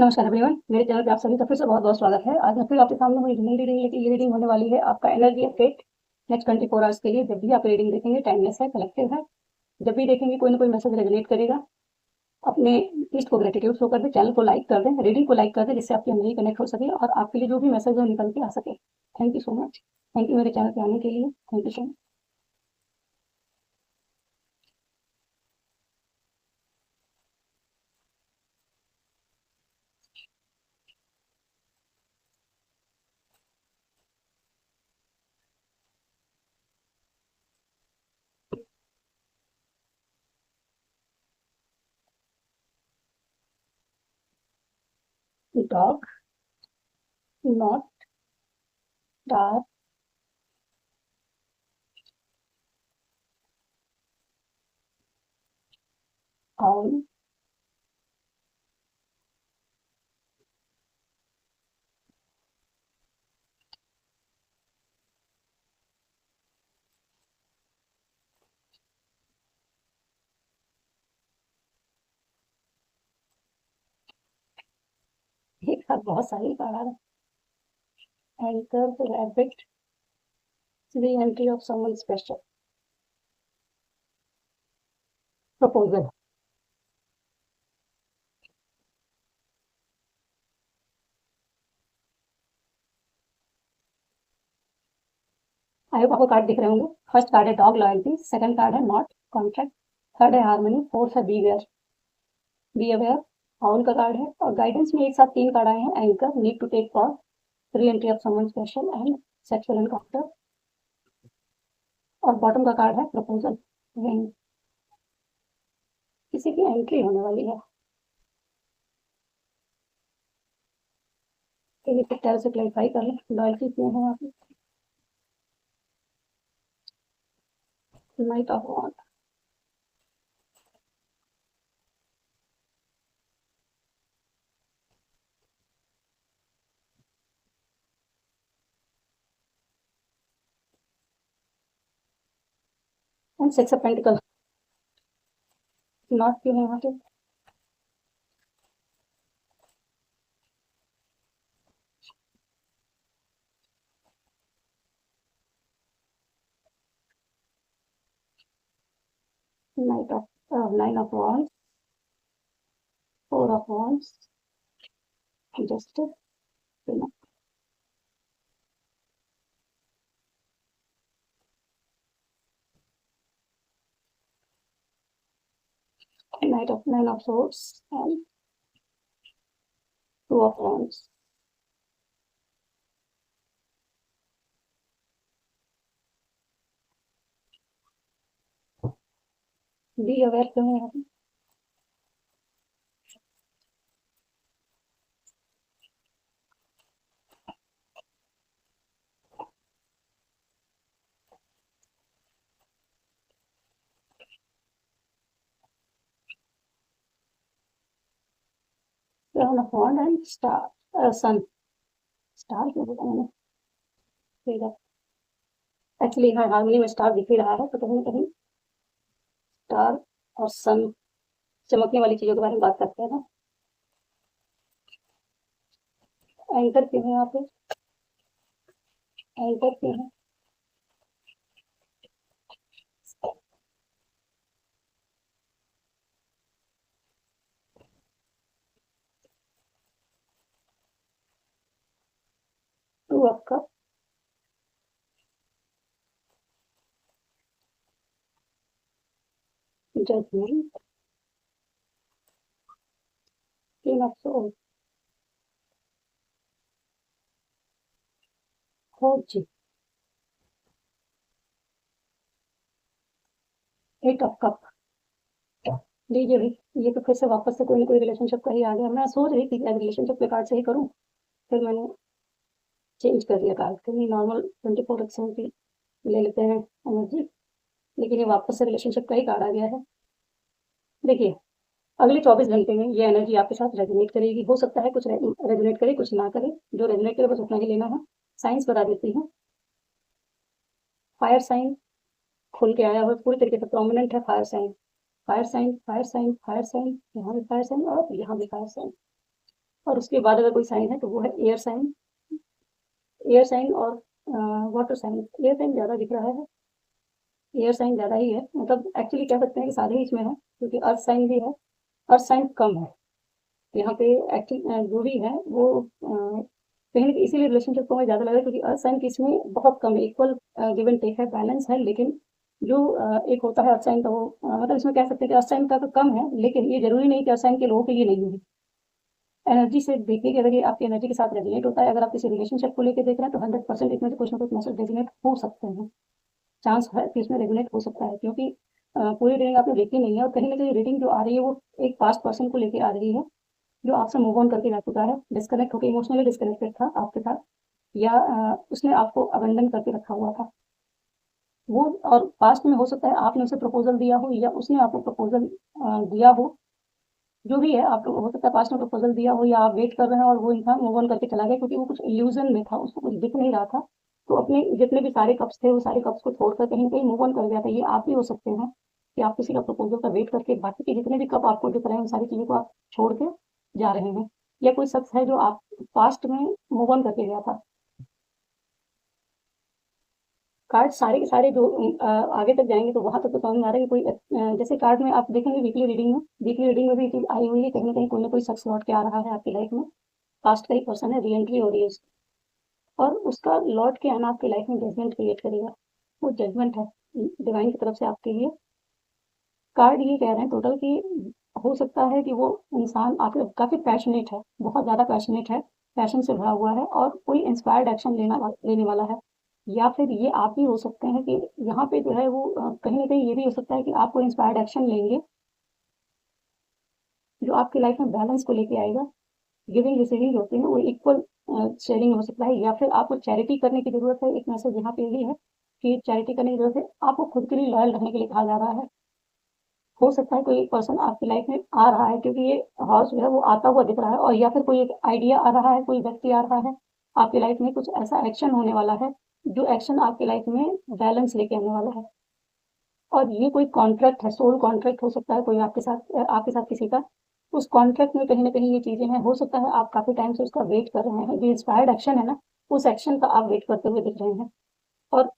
नमस्कार एवरीवन, मेरे चैनल पे आप सभी का फिर से बहुत-बहुत स्वागत है। आज मैं फिर आपके सामने वही नई रीडिंग लेके ये रीडिंग होने वाली है आपका एनर्जी अपडेट नेक्स्ट 24 आवर्स के लिए। जब भी आप रीडिंग देखेंगे टाइमलेस है, कलेक्टिव है। जब भी देखेंगे कोई ना कोई मैसेज रेजोनेट करेगा। अपने लिस्ट को ग्रेटिट्यूड शो कर दें, चैनल को लाइक कर दें, रीडिंग को लाइक कर दें जिससे आपकी एनर्जी कनेक्ट हो सके और आपके लिए जो भी मैसेज है वो निकल के आ सके। Thank you so much. Thank you मेरे चैनल पे आने के लिए। Thank you so much. Dog, not, dark, owl, एक साथ बहुत सारी कार्ड। एंकर, रैबिट, री entry of someone special, proposal. I hope आपको कार्ड दिख रहे होंगे। फर्स्ट कार्ड है डॉग लॉयल्टी, सेकंड कार्ड है नॉट कॉन्ट्रैक्ट, थर्ड है हार्मनी, फोर्थ है बी अवेयर, फाउल का कार्ड है। और गाइडेंस में एक साथ तीन कार्ड आए हैं। Anchor, need to take pause, re entry of someone special and sexual encounter. और बॉटम का कार्ड है प्रपोजल, रिंग। किसी की एंट्री होने वाली है। एक तरह से क्लैरिफाई कर लें लॉयल्टी क्यों है यहाँ पे। Knight of wand, and six of pentacle. Not क्यों है यहाँ पे। Nine of wand, four of wand, justice, nine of swords and two of wands. Be aware क्यों है यहाँ पे। Seven of wand and star, sun. Star क्यों बोला मैंने। ठीक है। एक्चुअली हाँ, हार्मनी में स्टार दिख ही रहा है, तो कहीं ना कहीं स्टार और सन, चमकने वाली चीजों के बारे में बात करते हैं ना। एंकर क्यों है यहाँ पे। एंकर क्यों है। Two of cup, judgement, king of swords, खोज, एट ऑफ कप। लीजिए भाई, ये तो फिर से वापस से कोई ना कोई रिलेशनशिप का ही आ गया। मैं सोच रही थी कि रिलेशनशिप के कार्ड से ही करूं, फिर मैंने चेंज कर दिया कार्ड, क्योंकि नॉर्मल 24 एक्शन की ले लेते हैं एनर्जी, लेकिन ये वापस से रिलेशनशिप का ही कार्ड आ गया है। देखिए, अगले 24 घंटे में ये एनर्जी आपके साथ रेजोनेट करेगी। हो सकता है कुछ रेजोनेट करे, कुछ ना करे। जो रेजोनेट करे बस उतना ही लेना है। साइंस बता देती हूँ। फायर साइन खुल के आया हुआ पूरी तरीके से प्रोमिनेंट है। Fire sign, fire sign, fire sign, fire sign, यहाँ भी फायर साइन और यहाँ भी फायर साइन। और उसके बाद अगर कोई साइन है तो वो है एयर साइन, एयर साइन और वाटर साइन। एयर साइन ज़्यादा दिख रहा है, एयर साइन ज़्यादा ही है, मतलब एक्चुअली कह सकते हैं कि सारे ही इसमें है, क्योंकि अर्थ साइन भी है, अर्थ साइन कम है यहाँ पे। एक्चुअली जो भी है वो कहीं ना कहीं इसीलिए रिलेशनशिप को हमें ज़्यादा लगा, क्योंकि अर्थ साइन की इसमें बहुत कम है, इक्वल गिव एंड टेक है, बैलेंस है। लेकिन जो एक होता है अर्थ साइन का, वो मतलब इसमें कह सकते हैं कि अर्थ साइन का तो कम है, लेकिन ये जरूरी नहीं कि अर्थ साइन के लोगों के लिए नहीं है। एनर्जी से देखिए कि अगर ये आपकी एनर्जी के साथ रेजोनेट होता है, अगर आप किसी रिलेशनशिप को लेकर देख रहे हैं, तो 100% इसमें से कुछ ना कुछ मैसेज रेजोनेट हो सकते हैं, चांस है कि इसमें रेजोनेट हो सकता है, क्योंकि पूरी रीडिंग आपने देखी नहीं है, और कहीं ना कहीं रीडिंग जो आ रही है वो एक पास्ट पर्सन को लेकर आ रही है, जो आपसे मूव ऑन करके जा चुका है, डिस्कनेक्ट होकर इमोशनली डिस्कनेक्टेड था आपके साथ, या उसने आपको अबंडन करके रखा हुआ था वो। और पास्ट में हो सकता है आपने उसे प्रपोजल दिया हो, या उसने आपको प्रपोजल दिया हो, जो भी है। आप हो सकता है पास्ट में प्रपोजल दिया हो, या आप वेट कर रहे हैं और वो इंसान मूव ऑन करके चला गया, क्योंकि वो कुछ इल्यूजन में था, उसको कुछ दिख नहीं रहा था, तो अपने जितने भी सारे कप्स थे वो सारे कप्स को छोड़कर कहीं ना कहीं मूव ऑन कर गया था। ये आप भी हो सकते हैं कि आप किसी का प्रपोजल का वेट करके बाकी के जितने भी कप आपको दिख रहे हैं उन सारी चीज़ों को आप छोड़ के जा रहे हैं, या कोई शख्स है जो आप पास्ट में मूव ऑन करके गया था। कार्ड सारे के सारे जो आगे तक जाएंगे तो वहां तक तो समझ में आ रहा है कि कोई जैसे कार्ड में आप देखेंगे वीकली रीडिंग में, वीकली रीडिंग में भी चीज आई हुई है, कहीं ना कोई शख्स लौट के आ रहा है आपकी लाइफ में, पास्ट का ही पर्सन है, री एंट्री हो रही है उसकी, और उसका लौट के आना आपकी लाइफ में जजमेंट क्रिएट करेगा। वो जजमेंट है डिवाइन की तरफ से आपके लिए। कार्ड ये कह रहे हैं टोटल कि हो सकता है कि वो इंसान आपके काफी पैशनेट है, बहुत ज्यादा पैशनेट है, पैशन से भरा हुआ है, और कोई इंस्पायर्ड एक्शन लेने वाला है। या फिर ये आप भी हो सकते हैं कि यहाँ पे जो है वो कहीं ना कहीं ये भी हो सकता है कि आप कोई इंस्पायर्ड एक्शन लेंगे जो आपकी लाइफ में बैलेंस को लेके आएगा। गिविंग रिसीविंग होती है वो इक्वल शेयरिंग हो सकता है, या फिर आपको चैरिटी करने की जरूरत है। एक मैसेज यहाँ पे ये है कि चैरिटी करने की जरूरत है, आपको खुद के लिए लॉयल रहने के लिए कहा जा रहा है। हो सकता है कोई एक पर्सन आपकी लाइफ में आ रहा है, क्योंकि ये हॉर्स जो है वो आता हुआ दिख रहा है, और या फिर कोई एक आइडिया आ रहा है, कोई व्यक्ति आ रहा है आपकी लाइफ में, कुछ ऐसा एक्शन होने वाला है जो एक्शन आपकी लाइफ में बैलेंस लेके आने वाला है। और ये कोई कॉन्ट्रैक्ट है, सोल कॉन्ट्रैक्ट हो सकता है कोई आपके साथ किसी का। उस कॉन्ट्रैक्ट में कहीं ना कहीं ये चीजें हैं, हो सकता है आप काफी टाइम से उसका वेट कर रहे हैं, जो इंस्पायर्ड एक्शन है ना, उस एक्शन का आप वेट करते हुए दिख रहे हैं। और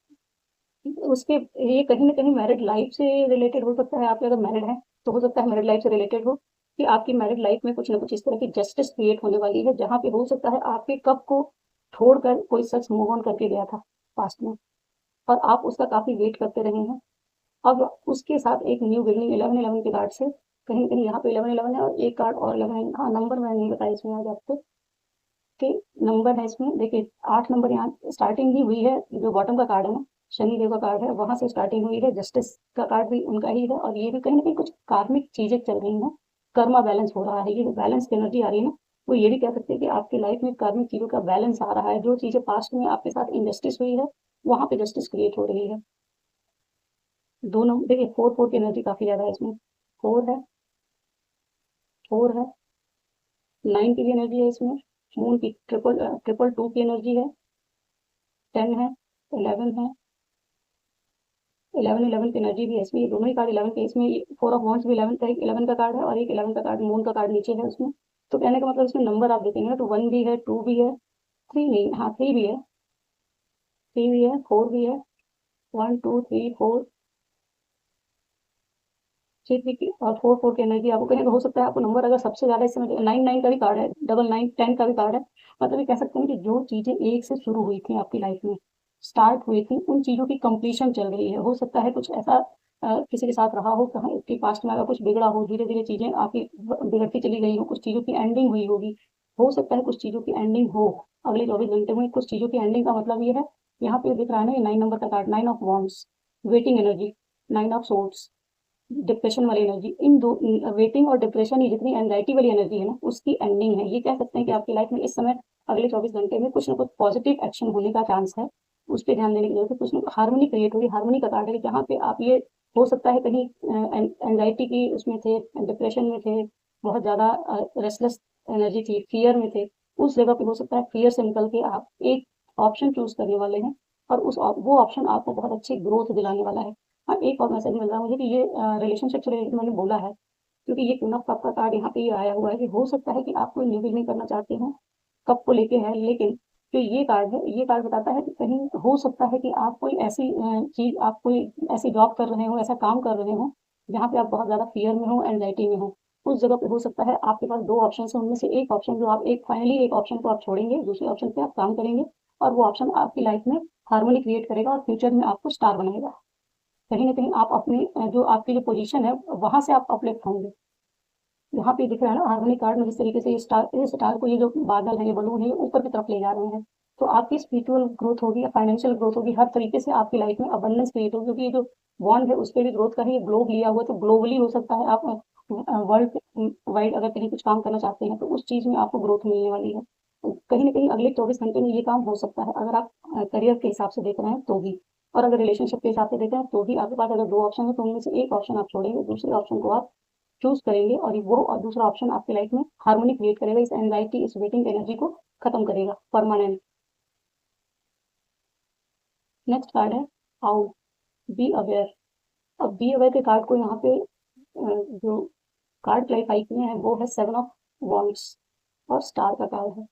उसके ये कहीं ना कहीं मैरिड लाइफ से रिलेटेड हो सकता है। आप अगर मैरिड हैं तो हो सकता है मैरिड लाइफ से रिलेटेड हो, कि आपकी मैरिड लाइफ में कुछ ना कुछ इस तरह की जस्टिस क्रिएट होने वाली है, जहाँ पे हो सकता है आपके कप को छोड़कर कोई शख्स मूव ऑन करके गया था पास्ट में, और आप उसका काफी वेट करते रहे हैं। अब उसके साथ एक न्यू बिगनिंग 11-11 के कार्ड से, कहीं कहीं यहाँ पे 11-11 है, और एक कार्ड और 11 है। हाँ, नंबर मैंने नहीं बताया इसमें आज आपको कि नंबर है इसमें। देखिए 8 नंबर यहाँ स्टार्टिंग ही हुई है, जो बॉटम का कार्ड है ना, शनि देव का कार्ड है, वहां से स्टार्टिंग हुई है। जस्टिस का कार्ड भी उनका ही है, और ये भी कहीं ना कहीं कुछ कार्मिक चीजें चल रही हैं, कर्मा बैलेंस हो रहा है। ये जो बैलेंस की एनर्जी आ रही है ना, वो ये भी कह सकते हैं कि आपकी लाइफ में कार्मिक चीजों का बैलेंस आ रहा है। जो चीजें पास्ट में आपके साथ इनजस्टिस हुई है, वहां पे जस्टिस क्रिएट हो रही है। दोनों देखिए 4-4 की एनर्जी काफी ज्यादा है इसमें। 4 है, 4 है, 9 की भी एनर्जी है इसमें, मून की ट्रिपल 2 की एनर्जी है, 10 है, 11 है, 11-11 की एनर्जी भी है इसमें। ये दोनों ही कार्ड 11 के, इसमें 4 ऑफ वॉन्ड्स भी 11 का, एक 11 का कार्ड है, और एक 11 का कार्ड मून का कार्ड नीचे है उसमें। तो कहने का मतलब इसमें नंबर आप देखेंगे ना, तो 1 भी है, 2 भी है, 3 नहीं, हाँ 3 भी है, 3 भी है, 4 भी है, 1 2 3 4, 3 की और 4 की एनर्जी आपको कहीं हो सकता है। आपको नंबर अगर सबसे ज्यादा इस समय 9 का भी कार्ड है, 9 10 का भी कार्ड है, मतलब ये कह सकते हैं कि जो चीजें एक से शुरू हुई थी आपकी लाइफ में, स्टार्ट हुई थी, उन चीजों की कंप्लीशन चल रही है। हो सकता है कुछ ऐसा किसी के साथ रहा हो, कहीं उसके पास्ट में अगर कुछ बिगड़ा हो, धीरे धीरे चीजें आपकी बिगड़ती चली गई हो, कुछ चीजों की एंडिंग हुई होगी। हो सकता है कुछ चीजों की एंडिंग हो अगले 24 घंटे में। कुछ चीजों की एंडिंग का मतलब ये है, यहाँ पे दिख रहा है ना, ये 9 नंबर का card, 9 of wands, waiting energy, 9 of swords, depression वाली एनर्जी। इन दो, वेटिंग और डिप्रेशन, ये जितनी एंजाइटी वाली एनर्जी है ना, उसकी एंडिंग है। ये कह सकते हैं कि आपकी लाइफ में इस समय अगले 24 घंटे में कुछ ना कुछ पॉजिटिव एक्शन होने का चांस है। उस पर ध्यान देने की जरूरत है। कुछ ना हारमोनी क्रिएट होगी, हारमोनी का कार्ड है, जहाँ पे आप ये हो सकता है कहीं एंजाइटी की उसमें थे, डिप्रेशन में थे, बहुत ज्यादा रेस्टलेस एनर्जी थी, फियर में थे। उस जगह पे हो सकता है फियर से निकल के आप एक ऑप्शन चूज करने वाले हैं, और वो ऑप्शन आपको बहुत अच्छी ग्रोथ दिलाने वाला है। हाँ, एक और मैसेज मिल रहा है मुझे कि ये रिलेशनशिप से रिलेटेड मैंने बोला है, क्योंकि ये क्वीन ऑफ कप का कार्ड यहाँ पे ये आया हुआ है कि हो सकता है कि आप कोई न्यू बिगनिंग करना चाहते हो, कप को लेके है, लेकिन जो ये कार्ड है, ये कार्ड बताता है कि कहीं हो सकता है कि आप कोई ऐसी चीज, आप कोई ऐसी जॉब कर रहे हो, ऐसा काम कर रहे हो जहाँ पे आप बहुत ज्यादा फियर में हो, एंजाइटी में हो। उस जगह पे हो सकता है आपके पास दो ऑप्शन है, उनमें से एक ऑप्शन जो आप एक फाइनली एक ऑप्शन को आप छोड़ेंगे, दूसरे ऑप्शन पे आप काम करेंगे, और वो ऑप्शन आपकी लाइफ में हार्मोनी क्रिएट करेगा और फ्यूचर में आपको स्टार बनाएगा। कहीं ना कहीं आप अपनी जो आपकी जो पोजीशन है वहां से आप अपलिफ्ट होंगे। यहाँ पे दिख रहा है ना हार्मोनिक कार्ड में, जिस तरीके से ये स्टार को, ये जो बादल है, ये बलून है, ये ऊपर की तरफ ले जा रहे हैं। तो आपकी स्पिरिचुअल ग्रोथ होगी या फाइनेंशियल ग्रोथ होगी, हर तरीके से आपकी लाइफ में अबंडेंस क्रिएट होगी, क्योंकि ये जो बॉन्ड है उस पर भी ग्रोथ का है, ये ग्लोब लिया हुआ है, तो ग्लोबली हो सकता है आप वर्ल्ड वाइड अगर कहीं कुछ काम करना चाहते हैं तो उस चीज में आपको ग्रोथ मिलने वाली है। तो कहीं ना कहीं अगले 24 घंटे में ये काम हो सकता है, अगर आप करियर के हिसाब से देख रहे हैं तो भी, और अगर रिलेशनशिप के हिसाब से देख रहे हैं तो भी। आपके पास अगर दो ऑप्शन है तो उनमें से एक ऑप्शन आप छोड़ेंगे, दूसरे ऑप्शन को आप चूज करेंगे, और वो और दूसरा ऑप्शन आपकी लाइफ में हार्मोनी क्रिएट करेगा, इस एंजाइटी, इस वेटिंग एनर्जी को खत्म करेगा परमानेंट। नेक्स्ट कार्ड है हाउ, बी अवेयर। अब बी अवेयर के कार्ड को यहाँ पे जो कार्ड क्लैरिफाई किए हैं वो है 7 ऑफ वॉन्ड्स, और स्टार का कार्ड है।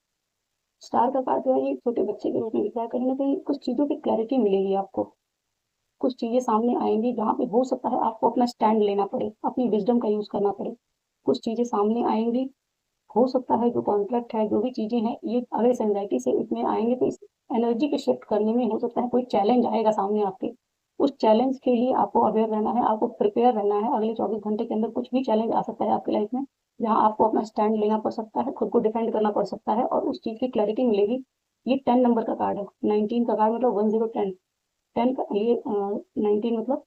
स्टार का कार्ड जो है ये छोटे बच्चे के रूप में दिख रहा है, कहीं ना कहीं कुछ चीज़ों की क्लैरिटी मिलेगी आपको, कुछ चीज़ें सामने आएंगी जहाँ पे हो सकता है आपको अपना स्टैंड लेना पड़े, अपनी विजडम का यूज़ करना पड़े। कुछ चीज़ें सामने आएंगी, हो सकता है जो कॉन्फ्लिक्ट है, जो भी चीज़ें हैं, ये अगर इस एंजाइटी से इसमें आएंगे तो इस एनर्जी के शिफ्ट करने में हो सकता है कोई चैलेंज आएगा सामने आपके। उस चैलेंज के लिए आपको अवेयर रहना है, आपको प्रिपेयर रहना है। अगले 24 घंटे के अंदर कुछ भी चैलेंज आ सकता है आपकी लाइफ में, जहाँ आपको अपना स्टैंड लेना पड़ सकता है, खुद को डिफेंड करना पड़ सकता है, और उस चीज़ की क्लैरिटी मिलेगी। ये 10 नंबर का कार्ड है, 19 का कार्ड, मतलब 1010, 10 का ये 19 मतलब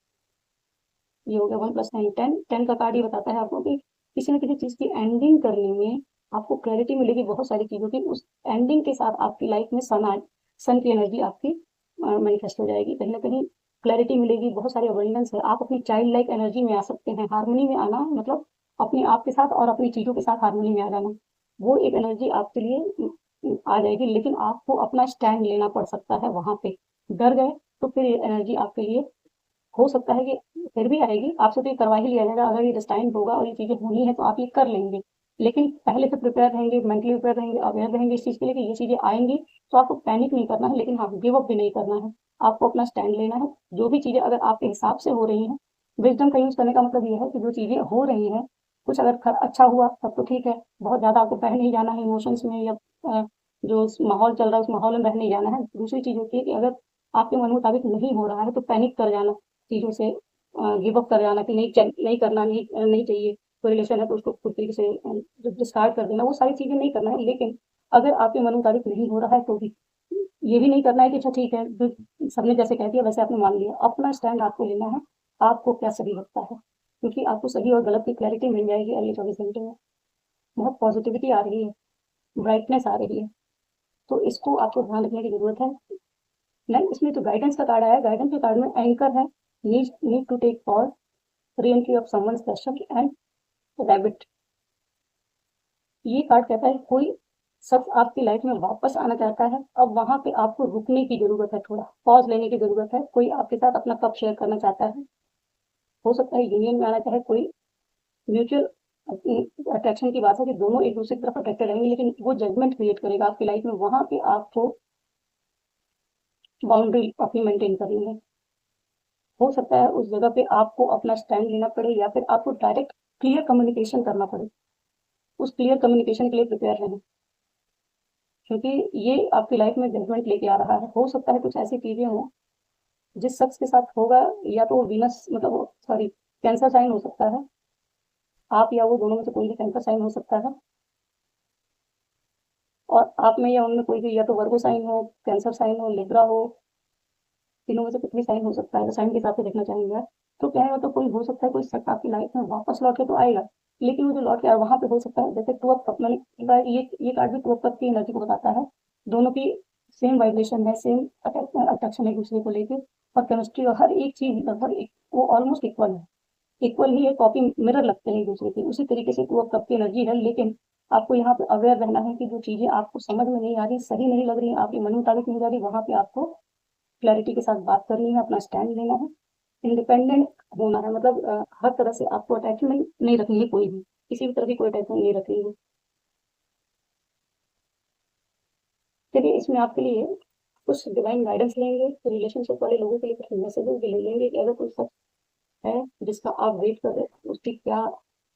ये हो गया 1 + 9, 10, 10 का कार्ड ये बताता है आपको कि किसी न किसी चीज़ की एंडिंग करने में आपको क्लैरिटी मिलेगी बहुत सारी चीज़ों की। उस एंडिंग के साथ आपकी लाइफ में सन की एनर्जी आपकी मैनिफेस्ट हो जाएगी, कहीं ना कहीं क्लैरिटी मिलेगी, बहुत सारी अबंडेंस है, आप अपनी चाइल्ड लाइक एनर्जी में आ सकते हैं। हार्मनी में आना मतलब अपने आप के साथ और अपनी चीज़ों के साथ हार्मनी में आ जाना, वो एक एनर्जी आपके लिए आ जाएगी, लेकिन आपको अपना स्टैंड लेना पड़ सकता है वहां पे। डर गए तो फिर ये एनर्जी आपके लिए हो सकता है कि फिर भी आएगी, आपसे तो ये करवा ही लिया जाएगा, अगर ये डिस्टाइन होगा और ये चीज़ें होनी है तो आप ये कर लेंगे। लेकिन पहले से प्रिपेयर रहेंगे, मेंटली प्रिपेयर रहेंगे, अवेयर रहेंगे इस चीज़ के लिए कि ये चीज़ें आएंगी, तो आपको पैनिक नहीं करना है, लेकिन हाँ गिव अप भी नहीं करना है। आपको अपना स्टैंड लेना है। जो भी चीज़ें अगर आपके हिसाब से हो रही हैं, विजडम का यूज़ करने का मतलब ये है कि जो चीज़ें हो रही हैं, कुछ अगर अच्छा हुआ तब तो ठीक है, बहुत ज़्यादा आपको बह नहीं जाना है इमोशंस में, या जो माहौल चल रहा है उस माहौल में बह नहीं जाना है। दूसरी चीज़ होती है कि अगर आपके मन मुताबिक नहीं हो रहा है तो पैनिक कर जाना, चीज़ों से गिव अप कर जाना कि नहीं करना, नहीं चाहिए। कोई रिलेशन है तो उसको पूरी तरीके से डिस्कार्ड कर देना, वो सारी चीज़ें नहीं करना है। लेकिन अगर आपके मन मुताबिक नहीं हो रहा है तो भी ये भी नहीं करना है कि अच्छा ठीक है, जो सबने जैसे कह दिया वैसे आपने मान लिया। अपना स्टैंड आपको लेना है, आपको क्या सही लगता है, क्योंकि आपको सही और गलत की क्लैरिटी मिल जाएगी अगले 24 घंटे में। बहुत पॉजिटिविटी आ रही है, ब्राइटनेस आ रही है, तो इसको आपको ध्यान रखने की जरूरत है। नहीं, इसमें तो गाइडेंस का कार्ड आया है, गाइडेंस के कार्ड में एंकर है, need to take pause, re-entry of someone special, and rabbit. ये कार्ड कहता है कोई शख्स आपकी लाइफ में वापस आना चाहता है, अब वहां पे आपको रुकने की जरूरत है, थोड़ा पॉज लेने की जरूरत है। कोई आपके साथ अपना कप शेयर करना चाहता है, हो सकता है यूनियन में आना चाहे कोई, म्यूचुअल अट्रैक्शन की बात है कि दोनों एक दूसरे की तरफ अट्रैक्टेड रहेंगे, लेकिन वो जजमेंट क्रिएट करेगा आपकी लाइफ में, वहां पे आपको बाउंड्री अपनी मेंटेन करनी है। हो सकता है उस जगह पे आपको अपना स्टैंड लेना पड़े, या फिर आपको डायरेक्ट क्लियर कम्युनिकेशन करना पड़े। उस क्लियर कम्युनिकेशन के लिए प्रिपेयर रहें, क्योंकि ये आपकी लाइफ में जजमेंट लेके आ रहा है। हो सकता है कुछ ऐसी चीजें हों जिस शख्स के साथ होगा, या तो वो वीनस मतलब सॉरी कैंसर साइन हो सकता है, आप या वो दोनों में से कोई भी कैंसर साइन हो सकता है, और आप में या उनमें कोई भी या तो वर्गो साइन हो, कैंसर साइन हो, लिब्रा हो, तीनों में से कुछ भी साइन हो सकता है, तो साइन के हिसाब से देखना चाहेंगे आप। तो क्या है, तो कोई हो सकता है कोई शख्स आपकी लाइफ में वापस लौट के तो आएगा, लेकिन वो जो लौट के आया वहां पे हो सकता है, जैसे टू ऑफ कप, मैंने ये कार्ड भी टू ऑफ कप की एनर्जी को बताता है। दोनों की सेम वाइब्रेशन है, सेम अट्रैक्शन है एक दूसरे को लेके, और केमिस्ट्री और हर एक चीज लगभग वो ऑलमोस्ट इक्वल है, इक्वल ही है, कॉपी मिरर लगते हैं एक दूसरे के, उसी तरीके से टू ऑफ कप की एनर्जी है। लेकिन आपको यहाँ पे अवेयर रहना है कि जो चीजें आपको समझ में नहीं आ रही, सही नहीं लग रही, आपके मन मुताबिक नहीं जा रही, वहां पे आपको क्लैरिटी के साथ बात करनी है, अपना स्टैंड लेना है। इंडिपेंडेंट होना है, मतलब हर तरह से आपको अटैचमेंट नहीं रखनी है, कोई भी किसी भी तरह की कोई अटैचमेंट नहीं रखनी है। चलिए इसमें आपके लिए कुछ डिवाइन गाइडेंस लेंगे, रिलेशनशिप वाले लोगों के लिए कुछ मैसेजेस भी ले लेंगे कि अगर कोई शख्स है जिसका आप वेट कर रहे हैं, तो उसकी क्या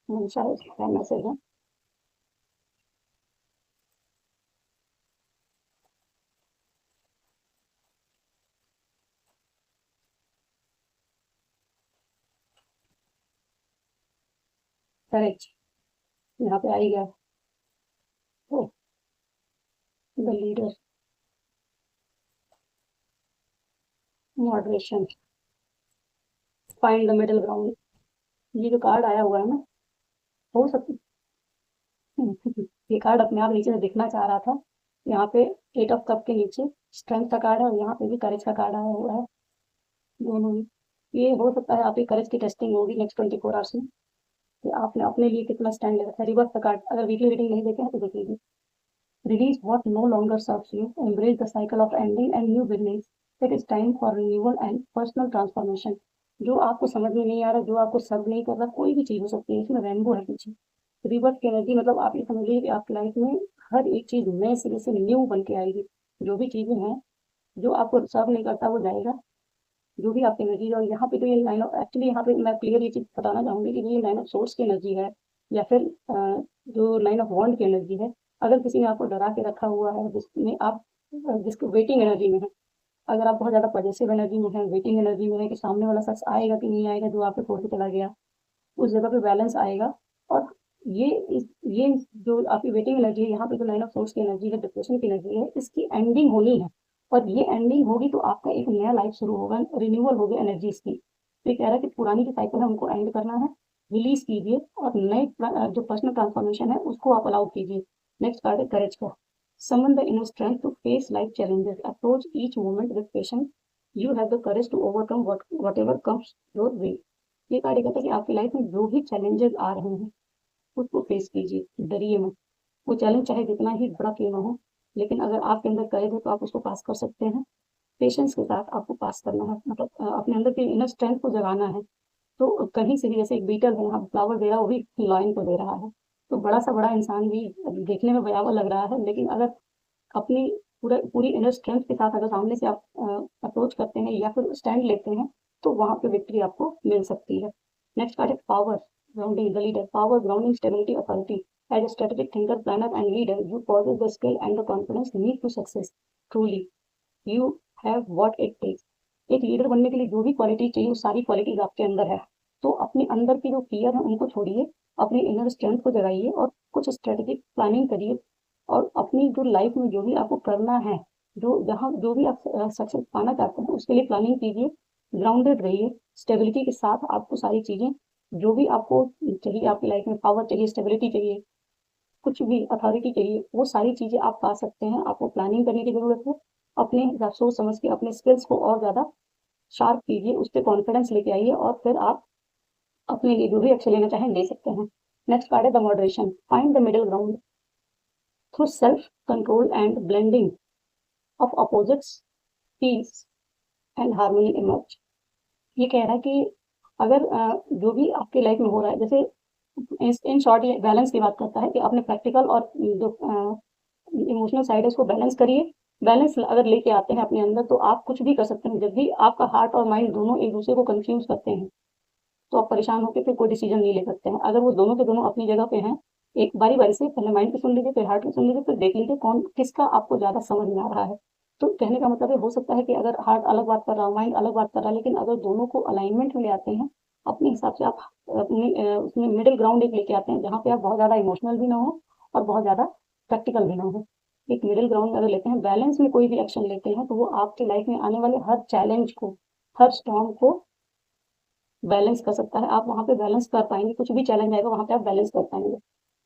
मंशा है, उसका क्या मैसेज है। करेक्ट, यहाँ पे आई गया। Oh, the leader, moderation, find the middle ground. ये जो कार्ड आया हुआ है ना, हो सकता ये कार्ड अपने आप नीचे से दिखना चाह रहा था। यहाँ पे एट ऑफ कप के नीचे स्ट्रेंथ का कार्ड है, और यहाँ पे भी करेज का कार्ड आया हुआ है, दोनों ही। ये हो सकता है आपकी करेज की टेस्टिंग होगी नेक्स्ट 24 आवर्स में, कि आपने अपने लिए कितना स्टैंड ले रखा है। रिवर्स का कार्ड, अगर वीकली रीडिंग नहीं देखे हैं तो देख लीजिए। Release what no longer serves you, embrace the cycle of ending and new beginnings, it is time for renewal and personal transformation. जो आपको समझ में नहीं आ रहा, जो आपको सर्व नहीं कर रहा, कोई भी चीज हो सकती है, इसमें रेनबो है पीछे। रिवर्स की एनर्जी मतलब आप ये समझिए कि आपकी लाइफ में हर एक चीज नए सिरे से न्यू बन के आएगी। जो भी चीजें हैं, जो आपको सर्व नहीं करता वो जाएगा, जो भी आपकी एनर्जी है। और यहाँ पे तो ये लाइन ऑफ, एक्चुअली यहाँ पे मैं क्लियर ये चीज बताना चाहूंगी कि ये लाइन ऑफ सोर्स की एनर्जी है, या फिर जो लाइन ऑफ वॉन्ड की एनर्जी है। अगर किसी ने आपको डरा के रखा हुआ है, जिसमें आप जिसको वेटिंग एनर्जी में है, अगर आप बहुत ज्यादा पॉजिटिव एनर्जी में है, वेटिंग एनर्जी में है कि सामने वाला शख्स आएगा कि नहीं आएगा, जो आपको छोड़ के चला गया, उस जगह पे बैलेंस आएगा। और ये ये जो आपकी वेटिंग एनर्जी है, यहाँ पे जो लाइन ऑफ सोर्स की एनर्जी है, डिप्रेशन की एनर्जी है, इसकी एंडिंग होनी है। और ये एंडिंग होगी तो आपका एक नया लाइफ शुरू होगा, रिन्यूअल होगी एनर्जी की। तो ये कह रहा है कि पुरानी जो साइकिल है उनको एंड करना है, रिलीज कीजिए, और नए जो पर्सनल ट्रांसफॉर्मेशन है उसको आप अलाउ कीजिए। नेक्स्ट कार्ड है करेज का। Summon the inner strength to face life challenges, approach each moment with patience, you have the courage to overcome whatever comes your way. ये कार्य कहता है कि आपकी लाइफ में जो भी चैलेंजेस आ रहे हैं उसको फेस कीजिए, डरिए मत। वो चैलेंज चाहे जितना ही बड़ा क्यों ना हो, लेकिन अगर आपके अंदर करेज है तो आप उसको पास कर सकते हैं। पेशेंस के साथ आपको पास करना है, मतलब अपने अंदर की इनर स्ट्रेंथ को जगाना है। तो कहीं से भी, जैसे एक बीटल है यहाँ फ्लावर दे रहा है, वो भी लॉयन को दे रहा है। तो बड़ा सा बड़ा इंसान भी देखने में भयावह लग रहा है, लेकिन अगर अपनी पूरा पूरी इनर स्ट्रेंथ के साथ अगर सामने से आप अप्रोच करते हैं या फिर स्टैंड लेते हैं, तो वहां पे विक्ट्री आपको मिल सकती है। नेक्स्ट कार्ड है power, grounding the leader, power, grounding, stability, authority. As a strategic thinker, planner and leader, you possess the skill and the confidence need to success. Truly, you have what it takes. एक leader बनने के लिए जो भी quality चाहिए, वो सारी qualities आपके अंदर है। तो अपने अंदर की जो फियर है उनको छोड़िए, अपनी इनर स्ट्रेंथ को जगाइए, और कुछ स्ट्रेटेजिक प्लानिंग करिए। और अपनी जो लाइफ में जो भी आपको करना है, जो जहाँ जो भी आप सक्सेस पाना चाहते हैं, उसके लिए प्लानिंग कीजिए। ग्राउंडेड रहिए, स्टेबिलिटी के साथ आपको सारी चीजें जो भी आपको चाहिए आपकी लाइफ में, पावर चाहिए, स्टेबिलिटी चाहिए, कुछ भी अथॉरिटी चाहिए, वो सारी चीजें आप पा सकते हैं। आपको प्लानिंग करने की जरूरत है। अपने सोच समझ के अपने स्किल्स को और ज्यादा शार्प कीजिए, उस पर कॉन्फिडेंस लेके आइए, और फिर आप अपने लिए जो भी एक्शन लेना चाहें ले सकते हैं। नेक्स्ट कार्ड है the moderation, find the middle ground through self control and blending of opposites, peace and harmony emerge. ये कह रहा है कि अगर जो भी आपकी लाइफ में हो रहा है, जैसे इन शॉर्ट ये बैलेंस की बात करता है कि अपने प्रैक्टिकल और जो इमोशनल साइड है उसको बैलेंस करिए। बैलेंस अगर लेके आते हैं अपने अंदर, तो आप कुछ भी कर सकते हैं। जब भी आपका हार्ट और माइंड दोनों एक दूसरे को कंफ्यूज करते हैं, तो आप परेशान होकर फिर कोई डिसीजन नहीं ले सकते हैं। अगर वो दोनों के दोनों अपनी जगह पे हैं, एक बारी बारी से पहले माइंड को सुन लीजिए, फिर हार्ट को सुन लीजिए, फिर देख लीजिए कौन किसका आपको ज्यादा समझ में आ रहा है। तो कहने का मतलब ये हो सकता है कि अगर हार्ट अलग बात कर रहा हो, माइंड अलग बात कर रहा है, लेकिन अगर दोनों को अलाइनमेंट में ले आते हैं अपने हिसाब से, आप अपने उसमें मिडिल ग्राउंड एक लेके आते हैं, जहाँ पे आप बहुत ज्यादा इमोशनल भी ना हो और बहुत ज्यादा प्रैक्टिकल भी ना हो। एक मिडिल ग्राउंड अगर लेते हैं, बैलेंस में कोई भी एक्शन लेते हैं, तो वो आपकी लाइफ में आने वाले हर चैलेंज को, हर स्टॉर्म को बैलेंस कर सकता है। आप वहां पे बैलेंस कर पाएंगे, कुछ भी चैलेंज आएगा वहां पे आप बैलेंस कर पाएंगे।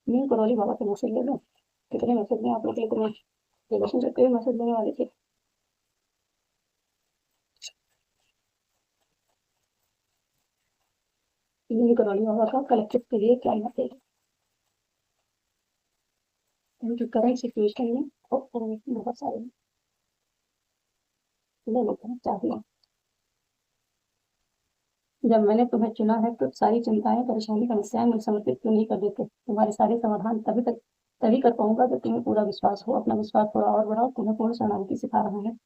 नील करौली बाबा के मैसेज ले लो, कितने मैसेज में आप लोग के लिए रिलेशनशिप के मैसेज लेने वाले थे। नील करौली बाबा का कलेक्टिव के लिए क्या मैसेज है, उनकी करंट सिचुएशन में और बहुत सारे ले लेते हैं चाहिए। जब मैंने तुम्हें चुना है तो सारी चिंताएं परेशानी समस्याएं मुझे समर्पित क्यों नहीं कर देते। तुम्हारे सारे समाधान तभी कर पाऊंगा जब तुम्हें पूरा विश्वास हो। अपना विश्वास थोड़ा और बढ़ाओ। तुम्हें पूर्ण शरणागति सिखा रहा है,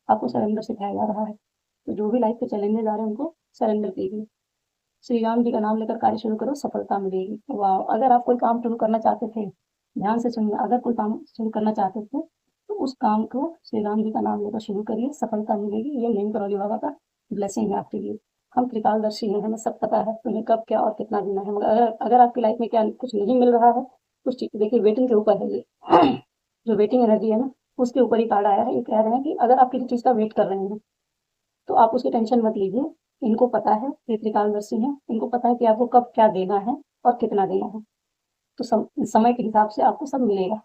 आपको सरेंडर सिखाया जा रहा है। तो जो भी लाइफ के चैलेंजेस आ रहे हैं उनको सरेंडर कीजिए। श्री राम जी का नाम लेकर कार्य शुरू करो, सफलता मिलेगी। वाह! अगर आप कोई काम शुरू करना चाहते थे, ध्यान से सुनिए, अगर कोई काम शुरू करना चाहते थे तो उस काम को श्री राम जी का नाम लेकर शुरू करिए, सफलता मिलेगी। ये नीम करौली बाबा का ब्लेसिंग है आपके लिए। हम त्रिकालदर्शी हैं, हमें सब पता है तुम्हें कब क्या और कितना देना है। मगर अगर आपकी लाइफ में क्या कुछ नहीं मिल रहा है, कुछ चीज देखिए वेटिंग के ऊपर है ये जो वेटिंग एनर्जी है ना, उसके ऊपर ही कार्ड आया है। ये कह रहे हैं कि अगर आप किसी चीज का वेट कर रहे हैं तो आप उसकी टेंशन मत लीजिए। इनको पता है, ये त्रिकालदर्शी हैं, इनको पता है कि आपको कब क्या देना है और कितना देना है। तो समय के हिसाब से आपको सब मिलेगा।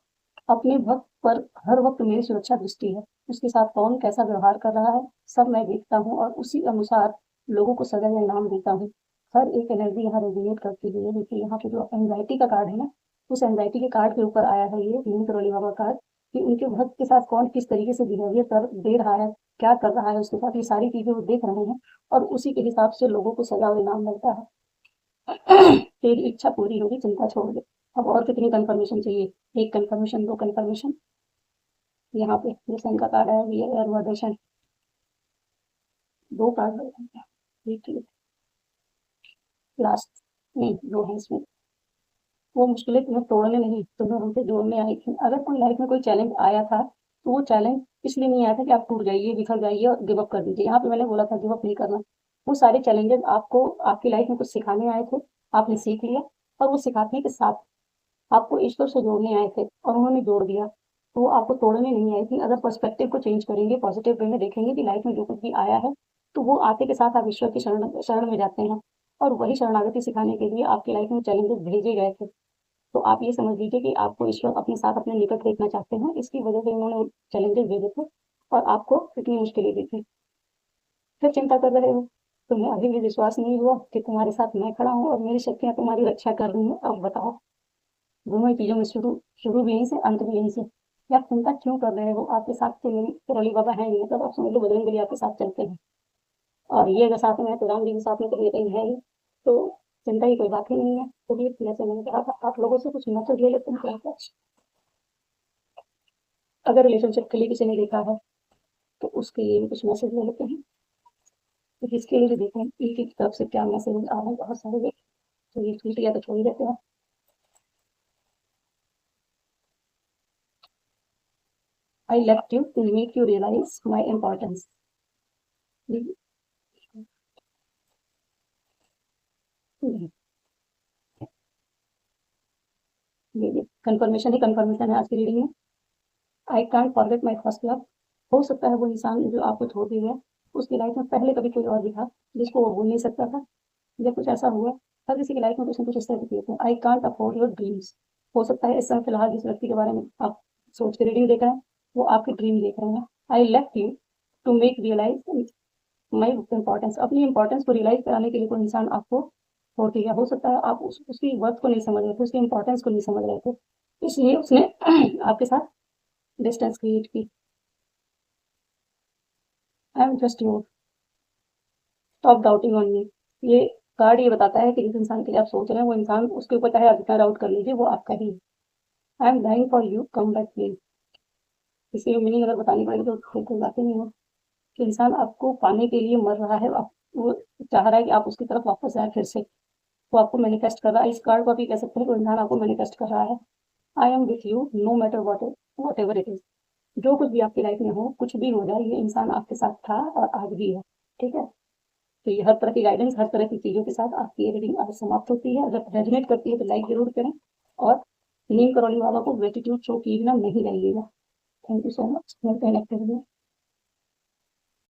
अपने भक्त पर हर वक्त मेरी सुरक्षा दृष्टि है। उसके साथ कौन कैसा व्यवहार कर रहा है सब मैं देखता हूँ और उसी अनुसार लोगों को सजा या इनाम देता हूँ। हर एक एनर्जी यहाँ रेजिनेट करती है। देखिए यहाँ पे जो एंजाइटी का कार्ड है ना, उस एंजाइटी के कार्ड के ऊपर आया है ये नीम करौली बाबा कार्ड, कि उनके भक्त के साथ कौन किस तरीके से बिहेवियर कर दे रहा है, क्या कर रहा है उसके साथ, ये सारी चीजें वो देख रहे हैं और उसी के हिसाब से लोगों को सजा और इनाम मिलता है। तेरी इच्छा पूरी होगी, चिंता छोड़ दे। अब और कितनी कंफर्मेशन चाहिए? एक कंफर्मेशन, दो कंफर्मेशन। यहाँ पे जो सन का कार्ड है ये वर्डेशन, दो कार्ड लास्ट नहीं जो है इसमें, वो मुश्किलें तुम्हें तोड़ने नहीं, तुम्हें उनसे जोड़ने आई थी। अगर कोई लाइफ में कोई चैलेंज आया था तो वो चैलेंज इसलिए नहीं आया था कि आप टूट जाइए, बिखर जाइए और गिव अप कर दीजिए। यहाँ पे मैंने बोला था गिव अप नहीं करना। वो सारे चैलेंजेस आपको आपकी लाइफ में कुछ सिखाने आए थे, आपने सीख लिया, और वो सिखाने के साथ आपको ईश्वर से जोड़ने आए थे और उन्होंने जोड़ दिया। तो वो आपको तोड़ने नहीं आई थी। अगर पर्सपेक्टिव को चेंज करेंगे, पॉजिटिव वे में देखेंगे कि लाइफ में जो कुछ भी आया है, तो वो आते के साथ आप ईश्वर की शरण शरण में जाते हैं। और वही शरणागति सिखाने के लिए आपकी लाइफ में चैलेंजेस भेजे गए थे। तो आप ये समझ लीजिए कि आपको ईश्वर अपने साथ अपने निकट देखना चाहते हैं, इसकी वजह से उन्होंने चैलेंजेस भेजे थे और आपको इतनी मुश्किलें दी थी। फिर चिंता कर रहे हो? तुम्हें अभी भी विश्वास नहीं हुआ कि तुम्हारे साथ मैं खड़ा हूँ और मेरी शक्तियां तुम्हारी रक्षा कर रही हैं? अब बताओ, दोनों ही चीजों में शुरू शुरू भी यहीं से, अंत भी यहीं से। या आप चिंता क्यों कर रहे हो? आपके साथ तो मेरी करौली बाबा है नहीं, मतलब आप समझ लो बजरंग बली आपके साथ चलते हैं। और ये अगर साथ में है तो राम जी के साथ में कहीं ना कहीं है ही। तो चिंता की कोई बात ही नहीं है। तो ये जैसे मैंने कहा था, आप लोगों से कुछ मैसेज ले लेते हैं क्या? अगर रिलेशनशिप के लिए किसी ने देखा है तो उसके लिए भी कुछ मैसेज ले लेते हैं। तो इसके लिए भी देखें एक एक तरफ से क्या मैसेज आ रहे हैं, बहुत सारे। तो ये छूट गया तो छोड़ ही देते हैं। I left you to make you realise my importance. ये कंफर्मेशन ही कंफर्मेशन है आज की रीडिंग में। I can't forget my first love. हो सकता है वो इंसान जो आपको छोड़ भी गया, उसकी लाइफ में पहले कभी कोई और भी था जिसको वो भूल नहीं सकता था। जब कुछ ऐसा हुआ, हर किसी की लाइफ में कुछ ना कुछ इस तरह की चीजें। I can't afford your dreams. हो सकता है इस समय फिलहाल जिस व्यक्ति के बारे में आप सोच के रीडिंग देख रहे हैं, वो आपके ड्रीम देख रहे हैं। I left you to make realise my importance. अपनी इम्पोर्टेंस को रियलाइज कराने के लिए कोई इंसान आपको छोड़ दिया। हो सकता है आप उसकी वर्थ को नहीं समझ रहे थे, उसकी इम्पोर्टेंस को नहीं समझ रहे थे, इसलिए उसने आपके साथ डिस्टेंस क्रिएट की। I am just your, stop doubting on me. ये कार्ड ये बताता है कि जिस इंसान के लिए आप सोच रहे हैं वो इंसान, उसके ऊपर चाहे आप जितना डाउट कर लीजिए वो आपका ही है। I am dying for you, come back please. इसकी मीनिंग अगर बतानी पड़ेगी तो कोई बात ही नहीं हो कि इंसान आपको पाने के लिए मर रहा है। वो चाह रहा है कि आप उसकी तरफ वापस आए फिर से। वो आपको मैनिफेस्ट कर रहा है। इस कार्ड को आप ये कह सकते हैं, कोई इंसान आपको मैनिफेस्ट कर रहा है। I am with you know matter what ever it is. जो कुछ भी आपकी लाइफ में हो, कुछ भी हो जाए, ये इंसान आपके साथ था और आज भी है। ठीक है? तो ये हर तरह की गाइडेंस, हर तरह की चीज़ों के साथ आपकी ये रीडिंग आज समाप्त होती है। अगर रेजोनेट करती है तो लाइक जरूर करें और नीम करौली बाबा को ग्रेटिट्यूड शो कीजिए ना, नहीं जाइएगा। Thank you so much. मिलते हैं नेक्स्ट वीडियो में।